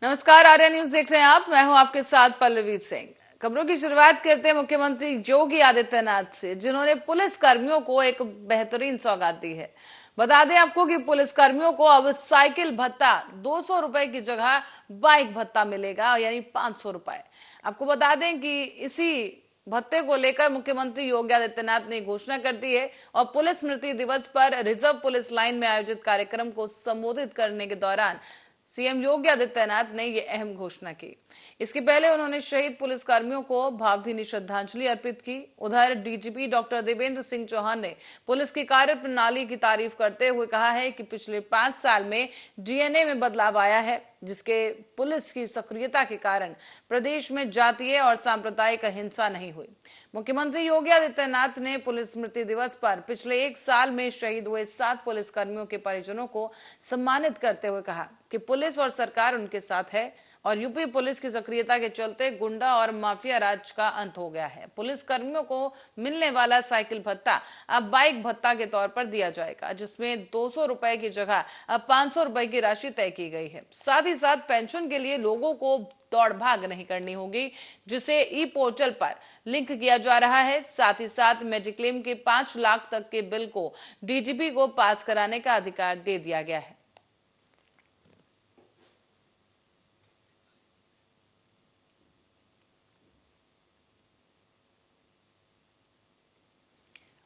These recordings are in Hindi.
नमस्कार, आर्या न्यूज देख रहे हैं आप। मैं हूं आपके साथ पल्लवी सिंह। खबरों की शुरुआत करते हैं मुख्यमंत्री योगी आदित्यनाथ से, जिन्होंने पुलिस कर्मियों को एक बेहतरीन सौगात दी है। बता दें आपको कि पुलिस कर्मियों को अब साइकिल भत्ता 200 रुपए की जगह बाइक भत्ता मिलेगा, यानी 500 रुपए। आपको बता दें कि इसी भत्ते को लेकर मुख्यमंत्री योगी आदित्यनाथ ने घोषणा कर दी है और पुलिस स्मृति दिवस पर रिजर्व पुलिस लाइन में आयोजित कार्यक्रम को संबोधित करने के दौरान सीएम योगी आदित्यनाथ ने यह अहम घोषणा की। इसके पहले उन्होंने शहीद पुलिस कर्मियों को भावभीनी श्रद्धांजलि अर्पित की। उधर डीजीपी डॉक्टर देवेंद्र सिंह चौहान ने पुलिस की कार्य प्रणाली की तारीफ करते हुए कहा है कि पिछले 5 साल में डीएनए में बदलाव आया है, जिसके पुलिस की सक्रियता के कारण प्रदेश में जातीय और सांप्रदायिक हिंसा नहीं हुई। मुख्यमंत्री योगी आदित्यनाथ ने पुलिस स्मृति दिवस पर पिछले 1 साल में शहीद हुए 7 पुलिस कर्मियों के परिजनों को सम्मानित करते हुए कहा कि पुलिस और सरकार उनके साथ है और यूपी पुलिस की सक्रियता के चलते गुंडा और माफिया राज का अंत हो गया है। पुलिस कर्मियों को मिलने वाला साइकिल भत्ता अब बाइक भत्ता के तौर पर दिया जाएगा, जिसमें 200 रुपए की जगह अब 500 रुपए की राशि तय की गई है। साथ ही साथ पेंशन के लिए लोगों को दौड़ भाग नहीं करनी होगी, जिसे ई पोर्टल पर लिंक किया जा रहा है। साथ ही साथ मेडिक्लेम के 5 लाख तक के बिल को डीजीपी को पास कराने का अधिकार दे दिया गया है।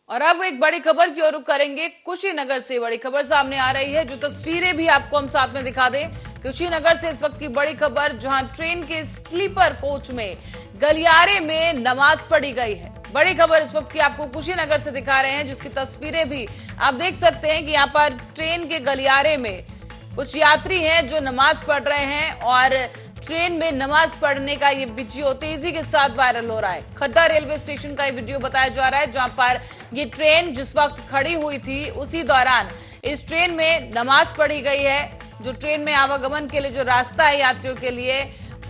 और अब एक बड़ी खबर की ओर रुख करेंगे। कुशीनगर से बड़ी खबर सामने आ रही है, जो तस्वीरें भी आपको हम साथ में दिखा दें। कुशीनगर से इस वक्त की बड़ी खबर, जहां ट्रेन के स्लीपर कोच में गलियारे में नमाज पढ़ी गई है। बड़ी खबर इस वक्त की आपको कुशीनगर से दिखा रहे हैं, जिसकी तस्वीरें भी आप देख सकते हैं कि यहाँ पर ट्रेन के गलियारे में कुछ यात्री हैं जो नमाज पढ़ रहे हैं और ट्रेन में नमाज पढ़ने का ये वीडियो तेजी के साथ वायरल हो रहा है। खड्डा रेलवे स्टेशन का ये वीडियो बताया जा रहा है, जहां पर ये ट्रेन जिस वक्त खड़ी हुई थी उसी दौरान इस ट्रेन में नमाज पढ़ी गई है। जो ट्रेन में आवागमन के लिए जो रास्ता है यात्रियों के लिए,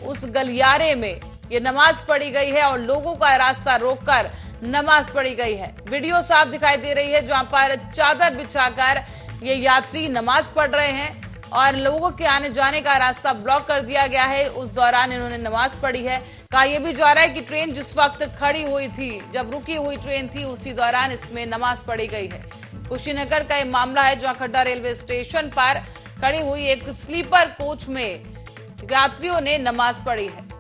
उस गलियारे में ये नमाज पढ़ी गई है और लोगों का रास्ता रोककर नमाज पढ़ी गई है। वीडियो साफ दिखाई दे रही है, जहां पर चादर बिछाकर ये यात्री नमाज पढ़ रहे हैं और लोगों के आने जाने का रास्ता ब्लॉक कर दिया गया है। उस दौरान इन्होंने नमाज पढ़ी है। कहा यह भी जा रहा है कि ट्रेन जिस वक्त खड़ी हुई थी, जब रुकी हुई ट्रेन थी, उसी दौरान इसमें नमाज पढ़ी गई है। कुशीनगर का यह मामला है, जहां खड्डा रेलवे स्टेशन पर खड़ी हुई एक स्लीपर कोच में यात्रियों ने नमाज पढ़ी है।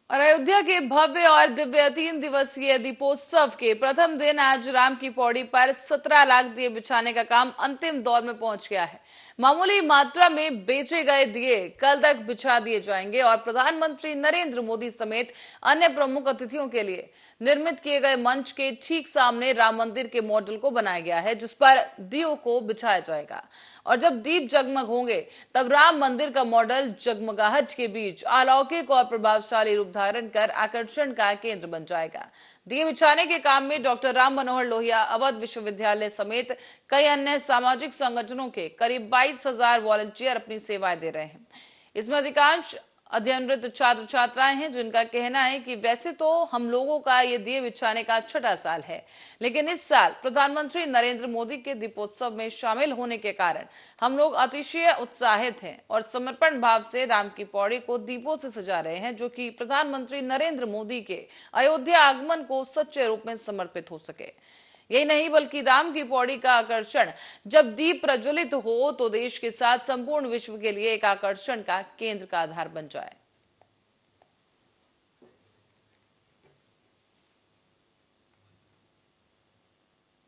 और अयोध्या के भव्य और दिव्य 3 दिवसीय दीपोत्सव के प्रथम दिन आज राम की पौड़ी पर 17 लाख दिए बिछाने का काम अंतिम दौर में पहुंच गया है। मामूली मात्रा में बेचे गए दिए कल तक बिछा दिए जाएंगे और प्रधानमंत्री नरेंद्र मोदी समेत अन्य प्रमुख अतिथियों के लिए निर्मित किए गए मंच के ठीक सामने राम मंदिर के मॉडल को बनाया गया है, जिस पर दियों को बिछाया जाएगा। और जब दीप जगमग होंगे तब राम मंदिर का मॉडल जगमगाहट के बीच अलौकिक और प्रभावशाली रूप धारण कर आकर्षण का केंद्र बन जाएगा। दिए बिछाने के काम में डॉक्टर राम मनोहर लोहिया अवध विश्वविद्यालय समेत कई अन्य सामाजिक संगठनों के करीब 22,000 वॉलंटियर अपनी सेवाएं दे रहे हैं। इसमें अधिकांश अध्ययनरत छात्र छात्राएं हैं, जिनका कहना है कि वैसे तो हम लोगों का ये दिए बिछाने का 6वां साल है, लेकिन इस साल प्रधानमंत्री नरेंद्र मोदी के दीपोत्सव में शामिल होने के कारण हम लोग अतिशय उत्साहित हैं और समर्पण भाव से राम की पौड़ी को दीपों से सजा रहे हैं, जो कि प्रधानमंत्री नरेंद्र मोदी के अयोध्या आगमन को सच्चे रूप में समर्पित हो सके। यही नहीं बल्कि राम की पौड़ी का आकर्षण जब दीप प्रज्वलित हो तो देश के साथ संपूर्ण विश्व के लिए एक आकर्षण का केंद्र का आधार बन जाए।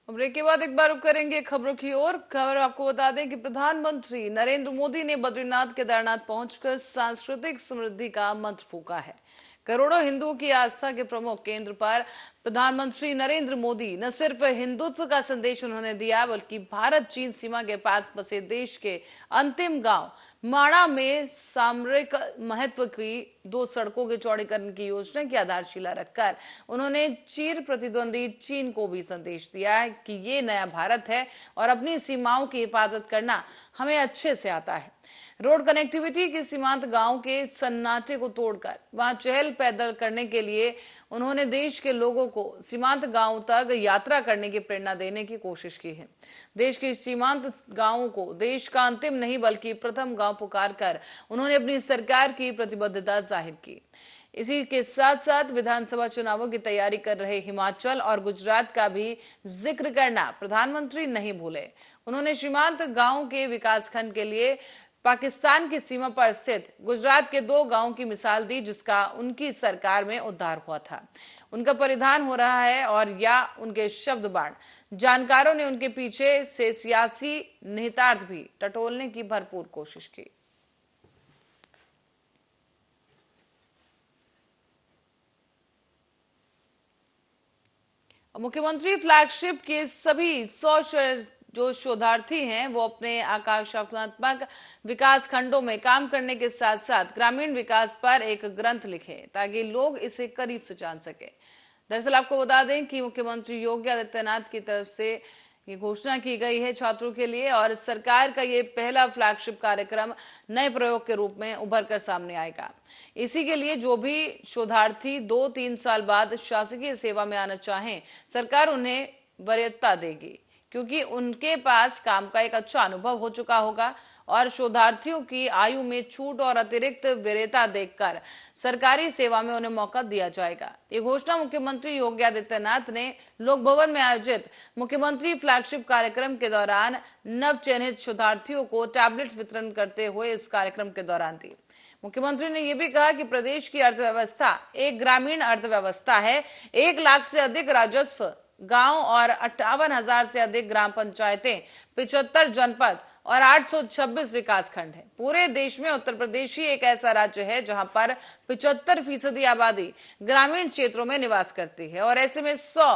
ब्रेक के बाद एक बार रुक करेंगे खबरों की ओर। खबर आपको बता दें कि प्रधानमंत्री नरेंद्र मोदी ने बद्रीनाथ केदारनाथ पहुंचकर सांस्कृतिक समृद्धि का मंत्र फूंका है। करोड़ों हिंदुओं की आस्था के प्रमुख केंद्र पर प्रधानमंत्री नरेंद्र मोदी न सिर्फ हिंदुत्व का संदेश उन्होंने दिया, बल्कि भारत चीन सीमा के पास बसे देश के अंतिम गांव माणा में सामरिक महत्व की 2 सड़कों के चौड़ीकरण की योजना की आधारशिला रखकर उन्होंने चीर प्रतिद्वंदी चीन को भी संदेश दिया है कि ये नया भारत है और अपनी सीमाओं की हिफाजत करना हमें अच्छे से आता है। रोड कनेक्टिविटी की सीमांत गांव के सन्नाटे को तोड़कर वहां चहल पहल करने के लिए उन्होंने देश के लोगों को सीमांत गांव तक यात्रा करने की प्रेरणा देने की कोशिश की है। देश के सीमांत गांवों को देश का अंतिम नहीं बल्कि प्रथम गांव पुकार कर उन्होंने अपनी सरकार की प्रतिबद्धता जाहिर की। इसी के साथ साथ विधानसभा चुनावों की तैयारी कर रहे हिमाचल और गुजरात का भी जिक्र करना प्रधानमंत्री नहीं भूले। उन्होंने सीमांत गांव के विकासखंड के लिए पाकिस्तान की सीमा पर स्थित गुजरात के 2 गांवों की मिसाल दी, जिसका उनकी सरकार में उद्धार हुआ था। उनका परिधान हो रहा है और या उनके शब्द बाण। जानकारों ने उनके पीछे से सियासी निहितार्थ भी टटोलने की भरपूर कोशिश की। मुख्यमंत्री फ्लैगशिप के सभी 100 जो शोधार्थी हैं वो अपने आकांक्षात्मक विकास खंडों में काम करने के साथ साथ ग्रामीण विकास पर एक ग्रंथ लिखें ताकि लोग इसे करीब से जान सके। दरअसल आपको बता दें कि मुख्यमंत्री योगी आदित्यनाथ की तरफ से ये घोषणा की गई है छात्रों के लिए, और सरकार का ये पहला फ्लैगशिप कार्यक्रम नए प्रयोग के रूप में उभर कर सामने आएगा। इसी के लिए जो भी शोधार्थी 2-3 साल बाद शासकीय सेवा में आना चाहें, सरकार उन्हें वरीयता देगी, क्योंकि उनके पास काम का एक अच्छा अनुभव हो चुका होगा और शोधार्थियों की आयु में छूट और अतिरिक्त वरीयता देखकर सरकारी सेवा में उन्हें मौका दिया जाएगा। ये घोषणा मुख्यमंत्री योगी आदित्यनाथ ने लोक भवन में आयोजित मुख्यमंत्री फ्लैगशिप कार्यक्रम के दौरान नव चयनित शोधार्थियों को टैबलेट वितरण करते हुए इस कार्यक्रम के दौरान दी। मुख्यमंत्री ने यह भी कहा कि प्रदेश की अर्थव्यवस्था एक ग्रामीण अर्थव्यवस्था है। 1 लाख से अधिक राजस्व गांव और 58,000 से अधिक ग्राम पंचायतें, 75 जनपद और 826 विकास खंड है। पूरे देश में उत्तर प्रदेश ही एक ऐसा राज्य है जहां पर 75% आबादी ग्रामीण क्षेत्रों में निवास करती है, और ऐसे में 100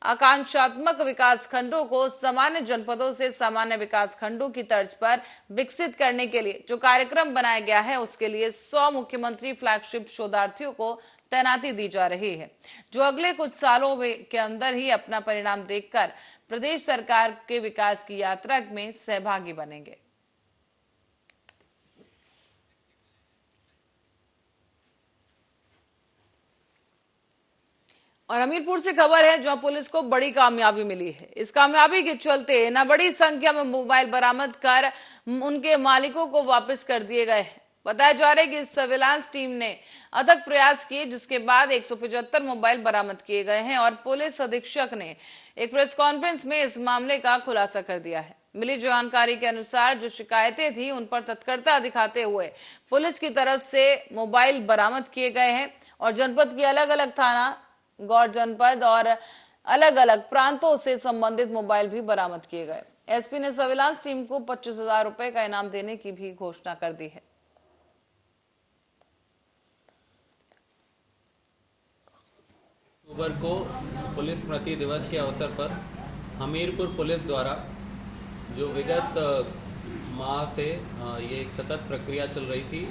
आकांक्षात्मक विकास खंडों को सामान्य जनपदों से सामान्य विकास खंडों की तर्ज पर विकसित करने के लिए जो कार्यक्रम बनाया गया है, उसके लिए 100 मुख्यमंत्री फ्लैगशिप शोधार्थियों को तैनाती दी जा रही है, जो अगले कुछ सालों के अंदर ही अपना परिणाम देखकर प्रदेश सरकार के विकास की यात्रा में सहभागी बनेंगे। और हमीरपुर से खबर है जहां पुलिस को बड़ी कामयाबी मिली है। इस कामयाबी के चलते न बड़ी संख्या में मोबाइल बरामद कर उनके मालिकों को वापस कर दिए गए हैं। बताया जा रहा है कि सर्विलांस टीम ने अथक प्रयास किए, जिसके बाद 175 मोबाइल बरामद किए गए हैं, और पुलिस अधीक्षक ने एक प्रेस कॉन्फ्रेंस में इस मामले का खुलासा कर दिया है। मिली जानकारी के अनुसार जो शिकायतें थी उन पर तत्परता दिखाते हुए पुलिस की तरफ से मोबाइल बरामद किए गए हैं, और जनपद की अलग अलग थाना, गौर जनपद और अलग अलग प्रांतों से संबंधित मोबाइल भी बरामद किए गए। एसपी ने सर्विलांस टीम को 25,000 रुपए का इनाम देने की भी घोषणा कर दी है। अक्टूबर को पुलिस स्मृति दिवस के अवसर पर हमीरपुर पुलिस द्वारा जो विगत माह से ये एक सतत प्रक्रिया चल रही थी,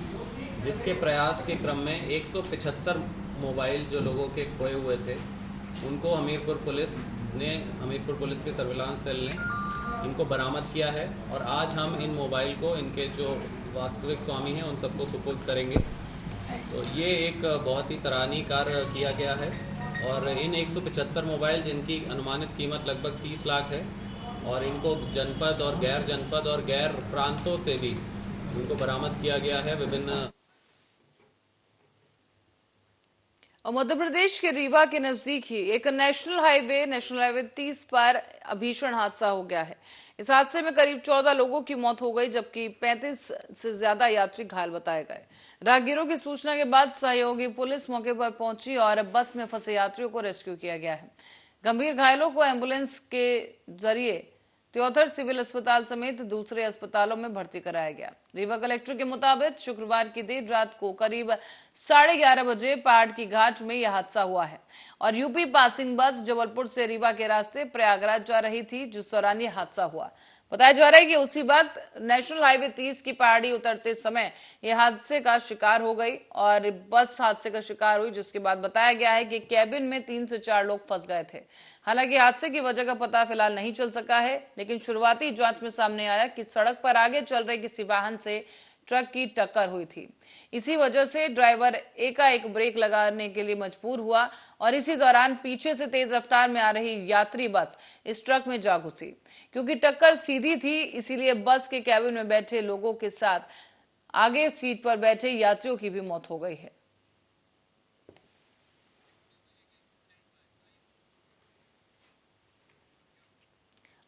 जिसके प्रयास के क्रम में 175 मोबाइल जो लोगों के खोए हुए थे उनको हमीरपुर पुलिस के सर्विलांस सेल ने इनको बरामद किया है, और आज हम इन मोबाइल को इनके जो वास्तविक स्वामी हैं उन सबको सुपुर्द करेंगे। तो ये एक बहुत ही सराहनीय कार्य किया गया है, और इन 175 मोबाइल जिनकी अनुमानित कीमत लगभग 30 लाख है, और इनको जनपद और गैर प्रांतों से भी इनको बरामद किया गया है विभिन्न। और मध्य प्रदेश के रीवा के नजदीक ही एक नेशनल हाईवे 30 पर भीषण हादसा हो गया है। इस हादसे में करीब 14 लोगों की मौत हो गई, जबकि 35 से ज्यादा यात्री घायल बताए गए। राहगीरों की सूचना के बाद सहयोगी पुलिस मौके पर पहुंची और बस में फंसे यात्रियों को रेस्क्यू किया गया है। गंभीर घायलों को एम्बुलेंस के जरिए त्योथर सिविल अस्पताल समेत दूसरे अस्पतालों में भर्ती कराया गया। रीवा कलेक्टर के मुताबिक शुक्रवार की देर रात को करीब 11:30 बजे पहाड़ की घाट में यह हादसा हुआ है, और यूपी पासिंग बस जबलपुर से रीवा के रास्ते प्रयागराज जा रही थी, जिस दौरान यह हादसा हुआ। बताया जा रहा है कि उसी वक्त नेशनल हाईवे 30 की पहाड़ी उतरते समय यह हादसे का शिकार हो गई और बस हादसे का शिकार हुई, जिसके बाद बताया गया है कि कैबिन में 3 से 4 लोग फंस गए थे। हालांकि हादसे की वजह का पता फिलहाल नहीं चल सका है, लेकिन शुरुआती जांच में सामने आया कि सड़क पर आगे चल रहे किसी वाहन से ट्रक की टक्कर हुई थी। इसी वजह से ड्राइवर एकाएक ब्रेक लगाने के लिए मजबूर हुआ और इसी दौरान पीछे से तेज रफ्तार में आ रही यात्री बस इस ट्रक में जा घुसी। क्योंकि टक्कर सीधी थी, इसीलिए बस के कैबिन में बैठे लोगों के साथ आगे सीट पर बैठे यात्रियों की भी मौत हो गई है।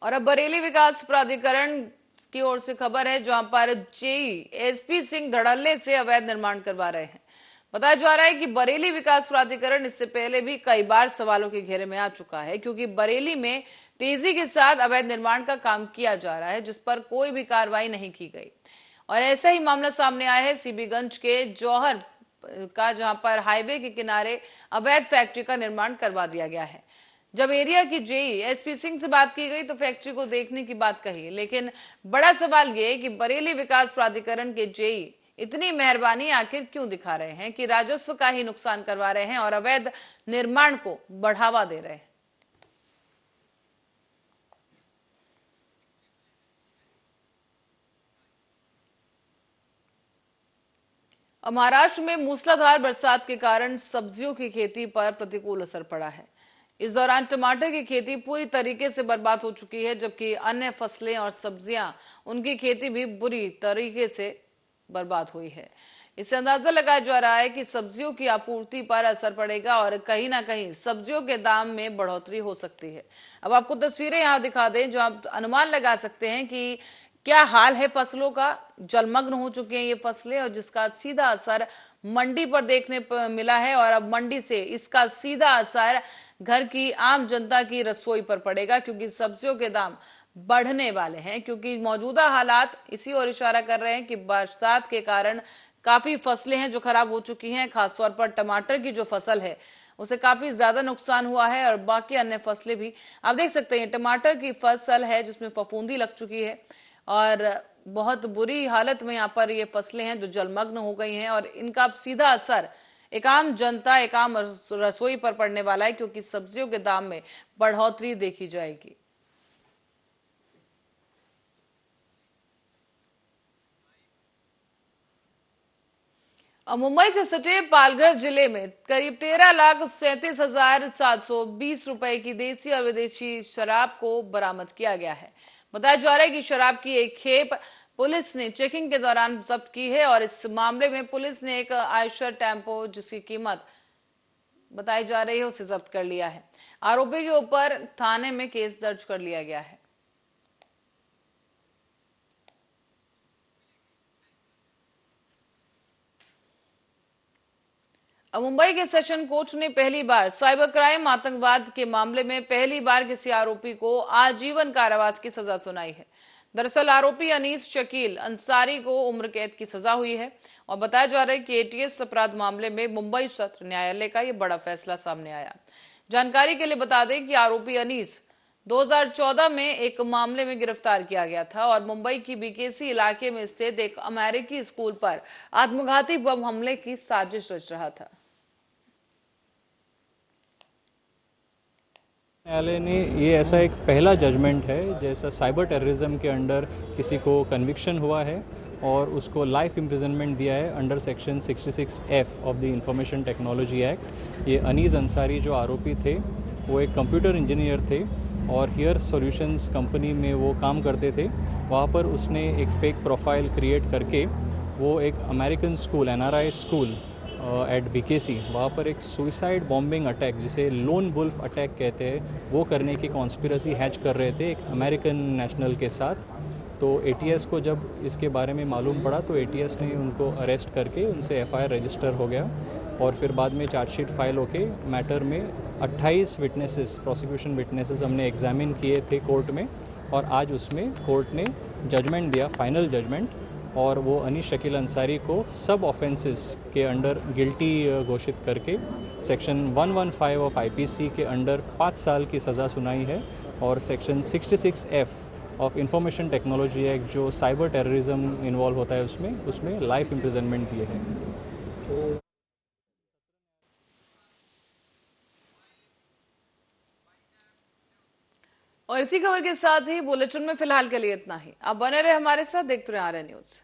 और अब बरेली विकास प्राधिकरण की ओर से खबर है, जहां पर जेई एसपी सिंह धड़ल्ले से अवैध निर्माण करवा रहे हैं। बताया जा रहा है कि बरेली विकास प्राधिकरण इससे पहले भी कई बार सवालों के घेरे में आ चुका है, क्योंकि बरेली में तेजी के साथ अवैध निर्माण का काम किया जा रहा है, जिस पर कोई भी कार्रवाई नहीं की गई। और ऐसा ही मामला सामने आया है सीबीगंज के जौहर का, जहां पर हाईवे के किनारे अवैध फैक्ट्री का निर्माण करवा दिया गया है। जब एरिया की जेई एसपी सिंह से बात की गई तो फैक्ट्री को देखने की बात कही, लेकिन बड़ा सवाल यह है कि बरेली विकास प्राधिकरण के जेई इतनी मेहरबानी आखिर क्यों दिखा रहे हैं कि राजस्व का ही नुकसान करवा रहे हैं और अवैध निर्माण को बढ़ावा दे रहे हैं। महाराष्ट्र में मूसलाधार बरसात के कारण सब्जियों की खेती पर प्रतिकूल असर पड़ा है। इस दौरान टमाटर की खेती पूरी तरीके से बर्बाद हो चुकी है, जबकि अन्य फसलें और सब्जियां उनकी खेती भी बुरी तरीके से बर्बाद हुई है। इससे अंदाजा लगाया जा रहा है कि सब्जियों की आपूर्ति पर असर पड़ेगा और कहीं ना कहीं सब्जियों के दाम में बढ़ोतरी हो सकती है। अब आपको तस्वीरें यहां दिखा दें, जो आप अनुमान लगा सकते हैं कि क्या हाल है फसलों का। जलमग्न हो चुकी हैं ये फसलें और जिसका सीधा असर मंडी पर देखने पर मिला है और अब मंडी से इसका सीधा असर घर की आम जनता की रसोई पर पड़ेगा, क्योंकि सब्जियों के दाम बढ़ने वाले हैं। क्योंकि मौजूदा हालात इसी ओर इशारा कर रहे हैं कि बरसात के कारण काफी फसलें हैं जो खराब हो चुकी हैं। खासतौर पर टमाटर की जो फसल है उसे काफी ज्यादा नुकसान हुआ है और बाकी अन्य फसलें भी आप देख सकते हैं। टमाटर की फसल है जिसमें फफूंदी लग चुकी है और बहुत बुरी हालत में यहाँ पर ये फसलें हैं जो जलमग्न हो गई हैं और इनका अब सीधा असर एक आम जनता, एक आम रसोई पर पड़ने वाला है, क्योंकि सब्जियों के दाम में बढ़ोतरी देखी जाएगी। अब मुंबई से सटे पालघर जिले में करीब 13,37,720 रुपए की देसी और विदेशी शराब को बरामद किया गया है। बताया जा रहा है कि शराब की एक खेप पुलिस ने चेकिंग के दौरान जब्त की है और इस मामले में पुलिस ने एक आयशर टेम्पो जिसकी कीमत बताई जा रही है उसे जब्त कर लिया है। आरोपी के ऊपर थाने में केस दर्ज कर लिया गया है। अब मुंबई के सेशन कोर्ट ने पहली बार साइबर क्राइम आतंकवाद के मामले में पहली बार किसी आरोपी को आजीवन कारावास की सजा सुनाई है। दरअसल आरोपी अनीस शकील अंसारी को उम्र कैद की सजा हुई है और बताया जा रहा है कि एटीएस अपराध मामले में मुंबई सत्र न्यायालय का यह बड़ा फैसला सामने आया। जानकारी के लिए बता दें कि आरोपी अनीस 2014 में एक मामले में गिरफ्तार किया गया था और मुंबई की बीकेसी इलाके में स्थित एक अमेरिकी स्कूल पर आत्मघाती बम हमले की साजिश रच रहा था। न्यायालय ने ये ऐसा एक पहला जजमेंट है जैसा साइबर टेररिज्म के अंडर किसी को कन्विक्शन हुआ है और उसको लाइफ इम्प्रिजनमेंट दिया है under section 66F of the information technology act. ये अनीस अंसारी जो आरोपी थे वो एक कंप्यूटर इंजीनियर थे और हियर सॉल्यूशंस कंपनी में वो काम करते थे। वहाँ पर उसने एक फेक प्रोफाइल क्रिएट करके वो एक American school NRI school eight BKC वहाँ पर एक सुइसाइड बॉम्बिंग अटैक जिसे लोन वुल्फ अटैक कहते हैं वो करने की कॉन्स्पिरेसी हैच कर रहे थे एक अमेरिकन नेशनल के साथ। तो एटीएस को जब इसके बारे में मालूम पड़ा तो एटीएस ने उनको अरेस्ट करके उनसे FIR रजिस्टर हो गया और फिर बाद में चार्जशीट फाइल होके मैटर में 28 विटनेसेस प्रोसिक्यूशन विटनेसेस हमने एग्जामिन किए थे कोर्ट में और आज उसमें कोर्ट ने जजमेंट दिया, फाइनल जजमेंट, और वो अनीस शकील अंसारी को सब ऑफेंसेस के अंडर गिल्टी घोषित करके सेक्शन 115 ऑफ IPC के अंडर 5 साल की सज़ा सुनाई है और section 66F of information technology act जो साइबर टेररिज्म इन्वॉल्व होता है उसमें लाइफ इम्प्रिजनमेंट दिए हैं। और इसी खबर के साथ ही बुलेटिन में फिलहाल के लिए इतना ही। आप बने रहे हमारे साथ, देखते रहे आर्य न्यूज।